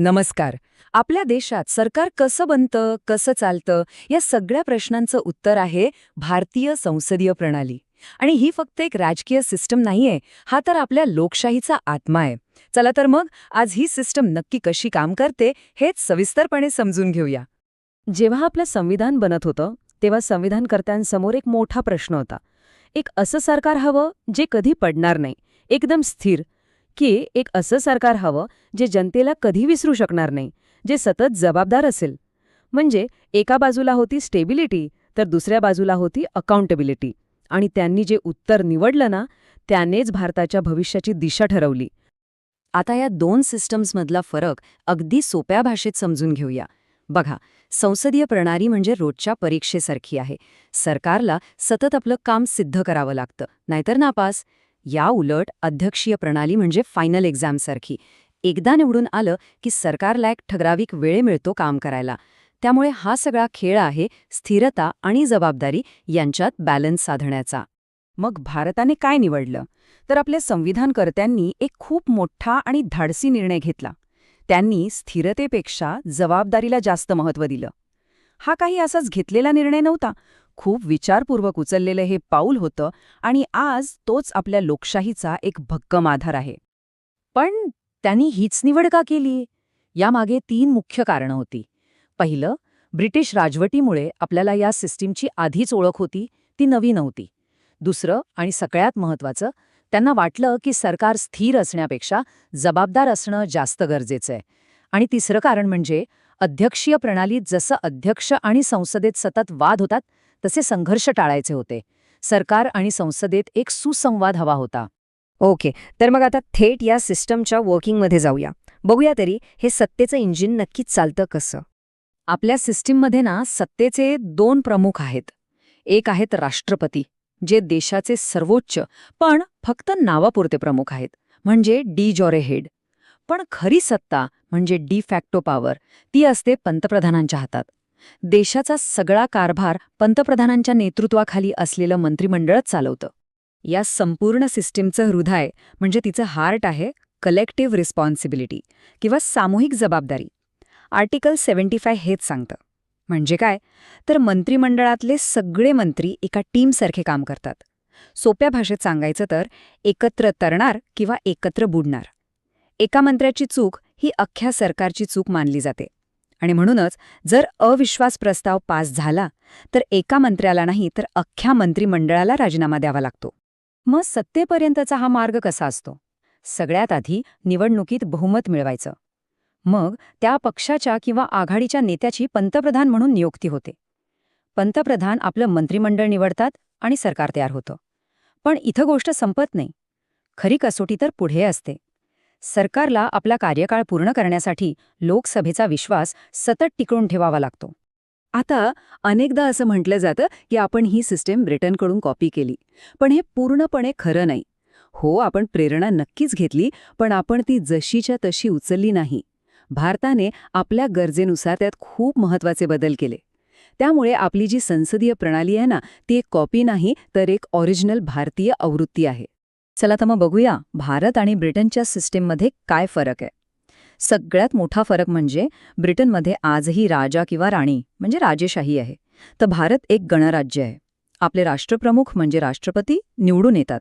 नमस्कार. आपल्या देशात सरकार कसं बनतं, कसं चालतं, या सगळ्या प्रश्नांचं उत्तर आहे भारतीय संसदीय प्रणाली. आणि ही फक्त एक राजकीय सिस्टम नाहीये, हा तर आपल्या लोकशाहीचा आत्मा आहे. चला तर मग आज ही सिस्टम नक्की कशी काम करते हेच सविस्तरपणे समजून घेऊया. जेव्हा आपलं संविधान बनत होतं तेव्हा संविधानकर्त्यांसमोर एक मोठा प्रश्न होता. एक असं सरकार हवं जे कधी पडणार नाही, एकदम स्थिर, की एक असं सरकार हवं जे जनतेला कधी विसरू शकणार नाही, जे सतत जबाबदार असेल. म्हणजे एका बाजूला होती स्टेबिलिटी तर दुसऱ्या बाजूला होती अकाउंटेबिलिटी. आणि त्यांनी जे उत्तर निवडलं ना, त्यानेच भारताच्या भविष्याची दिशा ठरवली. आता या दोन सिस्टम्समधला फरक अगदी सोप्या भाषेत समजून घेऊया. बघा, संसदीय प्रणाली म्हणजे रोजच्या परीक्षेसारखी आहे. सरकारला सतत आपलं काम सिद्ध करावं लागतं, नाहीतर नापास. या उलट अध्यक्षीय प्रणाली म्हणजे फायनल एक्झामसारखी. एकदा निवडून आलं की सरकारला एक ठराविक वेळ मिळतो काम करायला. त्यामुळे हा सगळा खेळ आहे स्थिरता आणि जबाबदारी यांच्यात बॅलन्स साधण्याचा. मग भारताने काय निवडलं? तर आपल्या संविधानकर्त्यांनी एक खूप मोठा आणि धाडसी निर्णय घेतला. त्यांनी स्थिरतेपेक्षा जबाबदारीला जास्त महत्त्व दिलं. हा काही असाच घेतलेला निर्णय नव्हता. खूप विचारपूर्वक उचललेलं हे पाऊल होतं आणि आज तोच आपल्या लोकशाहीचा एक भक्कम आधार आहे. पण त्यांनी हीच निवड का केली? यामागे 3 मुख्य कारणं होती. पहिलं, ब्रिटिश राजवटीमुळे आपल्याला या सिस्टीमची आधीच ओळख होती, ती नवी नव्हती. दुसरं आणि सगळ्यात महत्त्वाचं, त्यांना वाटलं की सरकार स्थिर असण्यापेक्षा जबाबदार असणं जास्त गरजेचं आहे. आणि तिसरं कारण म्हणजे अध्यक्षीय प्रणालीत जसं अध्यक्ष आणि संसदेत सतत वाद होतात तसे संघर्ष टाळायचे होते. सरकार आणि संसदेत एक सुसंवाद हवा होता. ओके, तर मग आता थेट या सिस्टमच्या वर्किंगमध्ये जाऊया. बघूया तरी हे सत्तेचं इंजिन नक्कीच चालतं कसं. आपल्या सिस्टीममध्ये ना सत्तेचे 2 प्रमुख आहेत. एक आहेत राष्ट्रपती, जे देशाचे सर्वोच्च पण फक्त नावापुरते प्रमुख आहेत, म्हणजे डी जॉरे हेड. पण खरी सत्ता म्हणजे डी फॅक्टो पॉवर, ती असते पंतप्रधानांच्या हातात. देशाचा सगळा कारभार पंतप्रधानांच्या नेतृत्वाखाली असलेलं मंत्रिमंडळच चालवतं. या संपूर्ण सिस्टीमचं हृदय म्हणजे तिचं हार्ट आहे कलेक्टिव्ह रिस्पॉन्सिबिलिटी किंवा सामूहिक जबाबदारी. आर्टिकल 75 हेच सांगतं. म्हणजे काय? तर मंत्रिमंडळातले सगळे मंत्री एका टीमसारखे काम करतात. सोप्या भाषेत सांगायचं तर एकत्र तरणार किंवा एकत्र बुडणार. एका मंत्र्याची चूक ही अख्ख्या सरकारची चूक मानली जाते. आणि म्हणूनच जर अविश्वास प्रस्ताव पास झाला तर एका मंत्र्याला नाही तर अख्ख्या मंत्रिमंडळाला राजीनामा द्यावा लागतो. मग सत्तेपर्यंतचा हा मार्ग कसा असतो? सगळ्यात आधी निवडणुकीत बहुमत मिळवायचं. मग त्या पक्षाच्या किंवा आघाडीच्या नेत्याची पंतप्रधान म्हणून नियुक्ती होते. पंतप्रधान आपलं मंत्रिमंडळ निवडतात आणि सरकार तयार होतं. पण इथं गोष्ट संपत नाही. खरी कसोटी तर पुढे असते. सरकारला आपला कार्यकाळ पूर्ण करण्यासाठी लोकसभेचा विश्वास सतत टिकवून ठेवावा लागतो. आता अनेकदा असं म्हटलं जातं की आपण ही सिस्टीम ब्रिटनकडून कॉपी केली. पण हे पूर्णपणे खरं नाही. हो, आपण प्रेरणा नक्कीच घेतली, पण आपण ती जशीच्या तशी उचलली नाही. भारताने आपल्या गरजेनुसार त्यात खूप महत्त्वाचे बदल केले. त्यामुळे आपली जी संसदीय प्रणाली आहे ना, ती एक कॉपी नाही तर एक ओरिजिनल भारतीय आवृत्ती आहे. चला तर मग बघूया भारत आणि ब्रिटनच्या सिस्टीममध्ये काय फरक आहे. सगळ्यात मोठा फरक म्हणजे ब्रिटनमध्ये आजही राजा किंवा राणी म्हणजे राजेशाही आहे, तर भारत एक गणराज्य आहे. आपले राष्ट्रप्रमुख म्हणजे राष्ट्रपती निवडून येतात.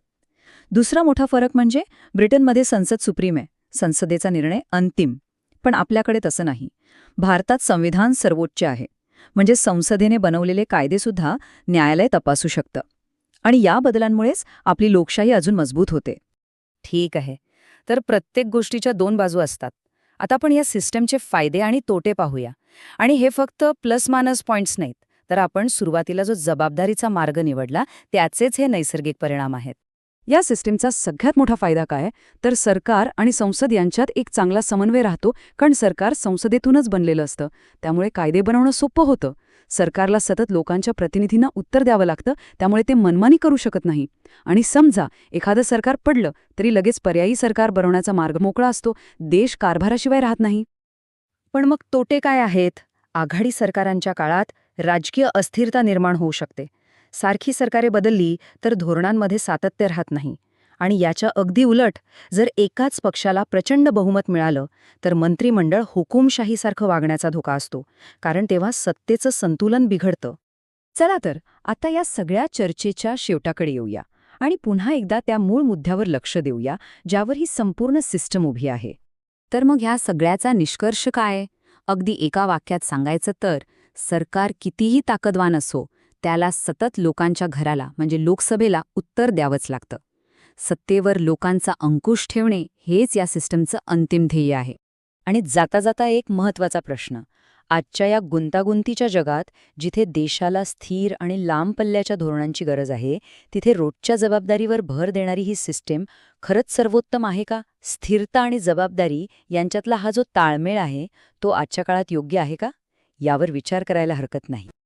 दुसरा मोठा फरक म्हणजे ब्रिटनमध्ये संसद सुप्रीम आहे, संसदेचा निर्णय अंतिम. पण आपल्याकडे तसं नाही. भारतात संविधान सर्वोच्च आहे, म्हणजे संसदेने बनवलेले कायदेसुद्धा न्यायालय तपासू शकतं. आणि या बदलांमुळेच आपली लोकशाही अजून मजबूत होते. ठीक आहे. तर प्रत्येक गोष्टीच्या 2 बाजू असतात. आता आपण या सिस्टमचे फायदे आणि तोटे पाहूया. आणि हे फक्त प्लस मायनस पॉइंट्स नाहीत, तर आपण सुरुवातीला जो जबाबदारीचा मार्ग निवडला त्याचेच हे नैसर्गिक परिणाम आहेत. या सिस्टीमचा सगळ्यात मोठा फायदा काय तर सरकार आणि संसद यांच्यात एक चांगला समन्वय राहतो, कारण सरकार संसदेतूनच बनलेलं असतं. त्यामुळे कायदे बनवणं सोपं होतं. सरकारला सतत लोकांच्या प्रतिनिधींना उत्तर द्यावं लागतं, त्यामुळे ते मनमानी करू शकत नाही. आणि समजा एखादं सरकार पडलं तरी लगेच पर्यायी सरकार बनवण्याचा मार्ग मोकळा असतो. देश कारभाराशिवाय राहत नाही. पण मग तोटे काय आहेत? आघाडी सरकारांच्या काळात राजकीय अस्थिरता निर्माण होऊ शकते. सारखी सरकारे बदलली तर धोरणांमध्ये सातत्य राहत नाही आणि याच्या अगदी उलट, जर एकाच पक्षाला प्रचंड बहुमत मिळालं तर मंत्रिमंडळ हुकुमशाहीसारखं वागण्याचा धोका असतो, कारण तेव्हा सत्तेचं संतुलन बिघडतं. चला तर आता या सगळ्या चर्चेच्या शेवटाकडे येऊया आणि पुन्हा एकदा त्या मूळ मुद्द्यावर लक्ष देऊया, ज्यावर ही संपूर्ण सिस्टम उभी आहे. तर मग ह्या सगळ्याचा निष्कर्ष काय? अगदी एका वाक्यात सांगायचं तर, सरकार कितीही ताकदवान असो, त्याला सतत लोकांच्या घराला म्हणजे लोकसभेला उत्तर द्यावंच लागतं. सत्तेवर लोकांचा अंकुश ठेवणे हेच या सिस्टमचं अंतिम ध्येय आहे. आणि जाता जाता एक महत्त्वाचा प्रश्न, आजच्या या गुंतागुंतीच्या जगात जिथे देशाला स्थिर आणि लांब पल्ल्याच्या धोरणांची गरज आहे, तिथे रोजच्या जबाबदारीवर भर देणारी ही सिस्टीम खरंच सर्वोत्तम आहे का? स्थिरता आणि जबाबदारी यांच्यातला हा जो ताळमेळ आहे, तो आजच्या काळात योग्य आहे का? यावर विचार करायला हरकत नाही.